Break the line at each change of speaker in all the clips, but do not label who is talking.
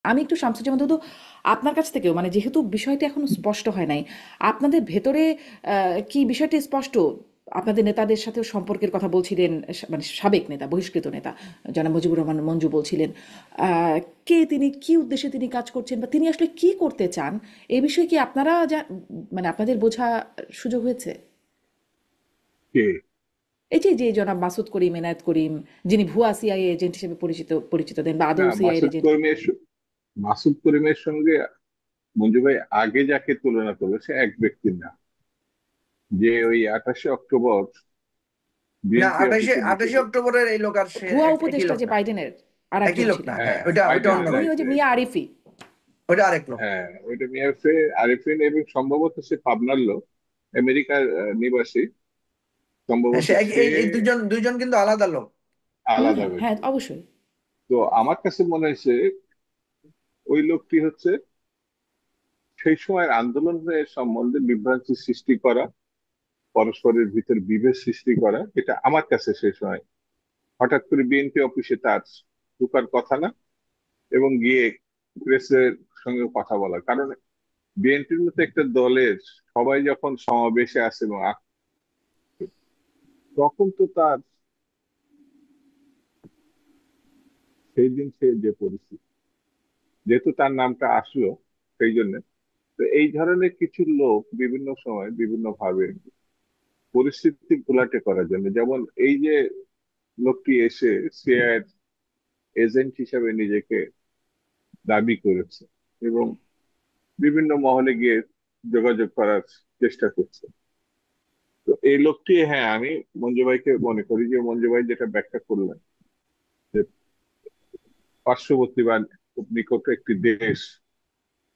আমি একটু শামসুজ্জামান দুদু আপনার কাছ থেকেও, মানে যেহেতু বিষয়টি এখনো স্পষ্ট হয় নাই, আপনাদের ভেতরে কি বিষয়টি স্পষ্ট? আপনাদের নেতাদের সাথেও সম্পর্কের কথা বলছিলেন, মানে সাবেক নেতা, বহিষ্কৃত নেতা জনাব মুজিবুর রহমান মঞ্জু বলছিলেন। আহ, কে তিনি, কি উদ্দেশ্যে তিনি কাজ করছেন, বা তিনি আসলে কি করতে চান, এই বিষয়ে কি আপনারা মানে আপনাদের বোঝা সুযোগ হয়েছে?
কে?
এই যে যে জনাব মাসুদ করিম, এনায়েত করিম, যিনি ভুয়া সিআইএ এজেন্ট হিসেবে পরিচিত পরিচিত দেন, বা
না,
আদৌ সিআইএ এজেন্ট কি?
মাসুদ করিমের সঙ্গে মঞ্জু ভাই আগে যাকে তুলনা করবে সে এক ব্যক্তির না, যে ওই 28শে অক্টোবর
না,
বিএনপি
আঠাশে
অফিসে ঢুকে
আঠাশে
গেছে।
অক্টোবরের এই লোক আর সে
ভুয়া
একই
উপদেষ্টা
লোক
যে
না।
বাইডেনের আর
একই
একজন
লোক না,
ছিলেন।
হ্যাঁ,
হ্যাঁ,
ওইটা অন্য
বাইডেনের
লোক।
উনি ওই যে
দায়িত্বে।
মিয়া আরিফি।
ওইটা আরেক লোক।
হ্যাঁ, ওইটা মিয়াফে আরিফিন, এবং সম্ভবত সে পাবনার লোক, আমেরিকার নিবাসী।
হ্যাঁ,
সম্ভবত
সে
সে
এই দুইজন দুইজন কিন্তু আলাদা লোক।
হুম,
আলাদা
হ্যাঁ,
ব্যক্তি।
অবশ্যই।
তো আমার কাছে মনে হয়েছে ওই লোকটি হচ্ছে সেই সময়ের আন্দোলনের সম্বন্ধে বিভ্রান্তি সৃষ্টি করা, পরস্পরের ভিতর বিভেদ সৃষ্টি করা, এটা আমার কাছে সেই সময় হঠাৎ করে বিএনপি অফিসে তার ঢোকার কথা না, এবং গিয়ে প্রেসের সঙ্গে কথা বলা। কারণ বিএনপির মতো একটা দলের সবাই যখন সমাবেশে আসে এবং তখন তো তার সেই দিন সে যে পরিস্থিতি, যেহেতু তার নামটা আসলো সেই জন্য। তো এই ধরনের কিছু লোক বিভিন্ন সময় বিভিন্ন ভাবে পরিস্থিতি ঘোলাটে করার জন্য, যেমন এই যে লোকটি এসে সিআইএর এজেন্ট হিসেবে নিজেকে দাবি করেছে এবং বিভিন্ন মহলে গিয়ে যোগাযোগ করার চেষ্টা করছে। তো এই লোকটি, হ্যাঁ, আমি মঞ্জু ভাইকে মনে করি যে মঞ্জু ভাই যেটা ব্যাখ্যা করলেন, যে পার্শ্ববর্তী বা খুব নিকট একটি দেশ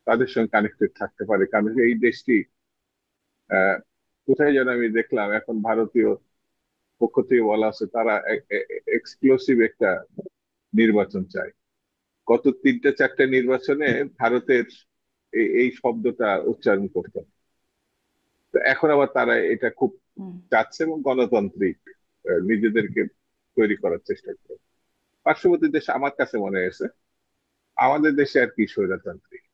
তাদের সঙ্গে কানেক্টেড থাকতে পারে, কারণ এই দেশটি আহ কোথায় যেন আমি দেখলাম এখন ভারতীয় পক্ষ থেকে বলা আছে তারা এক্সক্লুসিভ একটা নির্বাচন চায়। গত 3-4টে নির্বাচনে ভারতের এই শব্দটা উচ্চারণ করতে, তো এখন আবার তারা এটা খুব
হুম।
চাচ্ছে এবং গণতান্ত্রিক নিজেদেরকে তৈরি করার চেষ্টা করে। পার্শ্ববর্তী দেশ আমার কাছে মনে হয়েছে, আমাদের দেশে আর কি স্বৈরতান্ত্রিক,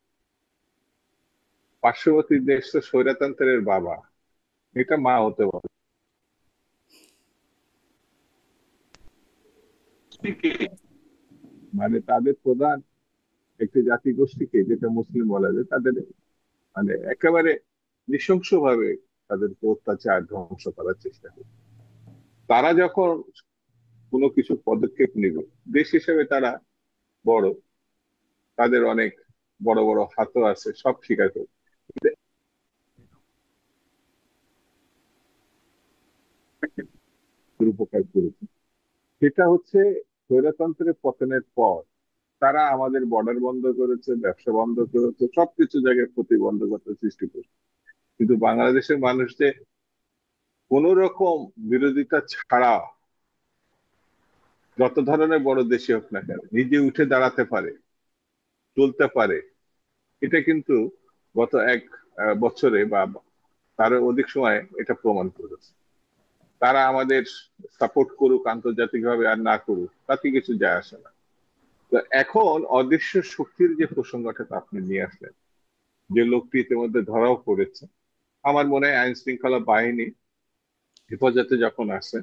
পার্শ্ববর্তী দেশ তো স্বৈরতন্ত্রের বাবা, এটা মা হতে পারে। মানে তাদের প্রধান একটি জাতিগোষ্ঠীকে, যেটা মুসলিম বলা যায়, তাদের মানে একেবারে নৃশংস ভাবে তাদেরকে অত্যাচার ধ্বংস করার চেষ্টা করে। তারা যখন কোনো কিছু পদক্ষেপ নেবে, দেশ হিসেবে তারা বড়, তাদের অনেক বড় বড় হাতও আছে, সব স্বীকার করে। উপকার করেছে সেটা হচ্ছে স্বৈরতন্ত্রের পতনের পর তারা আমাদের বর্ডার বন্ধ করেছে, ব্যবসা বন্ধ করেছে, সবকিছু জায়গায় প্রতিবন্ধকতা সৃষ্টি করেছে। কিন্তু বাংলাদেশের মানুষ যে কোন রকম বিরোধিতা ছাড়া যত ধরনের বড় দেশই হোক না কেন নিজে উঠে দাঁড়াতে পারে, চলতে পারে, এটা কিন্তু গত এক বছরে বা তারও অধিক সময়ে এটা প্রমাণ করেছে। তারা আমাদের সাপোর্ট করুক আন্তর্জাতিকভাবে আর না করুক তাতে কিছু যায় আসে না। তো এখন অদৃশ্য শক্তির যে প্রসঙ্গটা আপনি নিয়ে আসলেন, যে লোকটি ইতিমধ্যে ধরাও পড়েছে, আমার মনে হয় আইন শৃঙ্খলা বাহিনী হেফাজতে যখন আসে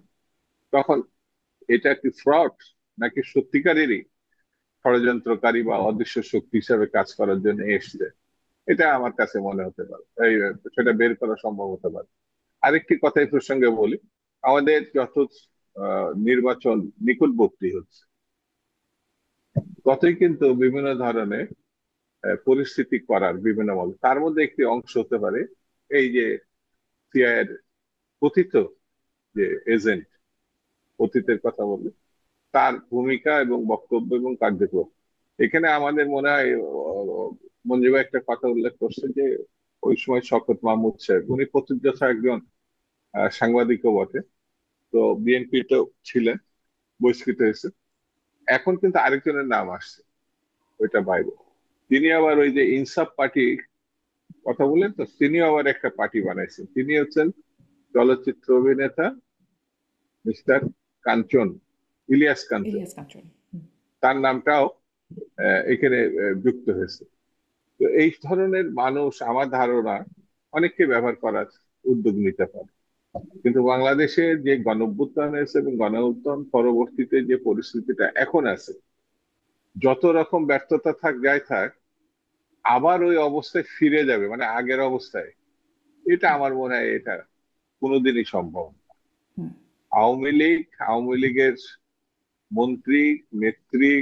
তখন এটা কি ফ্রড নাকি সত্যিকারেরই ষড়যন্ত্রকারী বা অদৃশ্য শক্তি হিসাবে কাজ করার জন্য এসছে, এটা আমার কাছে মনে হতে পারে, সেটা বের করা সম্ভব হতে পারে। আরেকটি কথা এই প্রসঙ্গে বলি, আমাদের যত নির্বাচন নিকটবর্তী হচ্ছে ততই কিন্তু বিভিন্ন ধরনের পরিস্থিতি করার বিভিন্ন মত, তার মধ্যে একটি অংশ হতে পারে এই যে সিআইয়ের কথিত যে এজেন্ট, অতীতের কথা বললে তার ভূমিকা এবং বক্তব্য এবং কার্যক্রম। এখানে আমাদের মনে হয় মঞ্জু ভাই একটা কথা উল্লেখ করছে যে ওই সময় শওকত মাহমুদ সাহেব, উনি প্রথিতযশা একজন সাংবাদিকও বটে, তো বিএনপি তো ছিলেন, বহিষ্কৃত হয়েছে। এখন কিন্তু আরেকজনের নাম আসছে ওইটা বাইরে, তিনি আবার ওই যে ইনসাফ পার্টি কথা বলেন, তো তিনিও আবার একটা পার্টি বানাইছেন। তিনি হচ্ছেন চলচ্চিত্র অভিনেতা মিস্টার কাঞ্চন, ইলিয়াস কাঞ্চন।
ইলিয়াস কাঞ্চন। হুম।
তার নামটাও এখানে যুক্ত হয়েছে। তো এই ধরনের মানুষ আমার ধারণা অনেককে ব্যবহার করার উদ্যোগ নিতে পারে। কিন্তু বাংলাদেশে যে গণঅভ্যুত্থান হয়েছে এবং গণঅভ্যুত্থান পরবর্তীতে যে পরিস্থিতিটা এখন আছে, যত রকম ব্যর্থতা থাক যাই থাক, আবার ওই অবস্থায় ফিরে যাবে, মানে আগের অবস্থায়, এটা আমার মনে হয় এটা কোনোদিনই সম্ভব না।
হুম।
আওয়ামী লীগের মন্ত্রী, নেত্রী,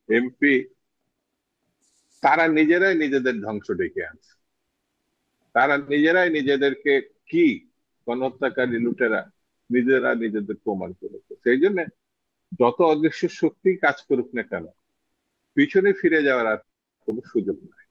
এমপি তারা নিজেরাই নিজেদের ধ্বংস ডেকে আনছে। তারা নিজেরাই নিজেদেরকে কি গণহত্যাকারী লুটেরা নিজেরা নিজেদের প্রমাণ করেছে। সেই জন্য যত অদৃশ্য শক্তি কাজ করুক না কেন, পিছনে ফিরে যাওয়ার আর কোনো সুযোগ নাই।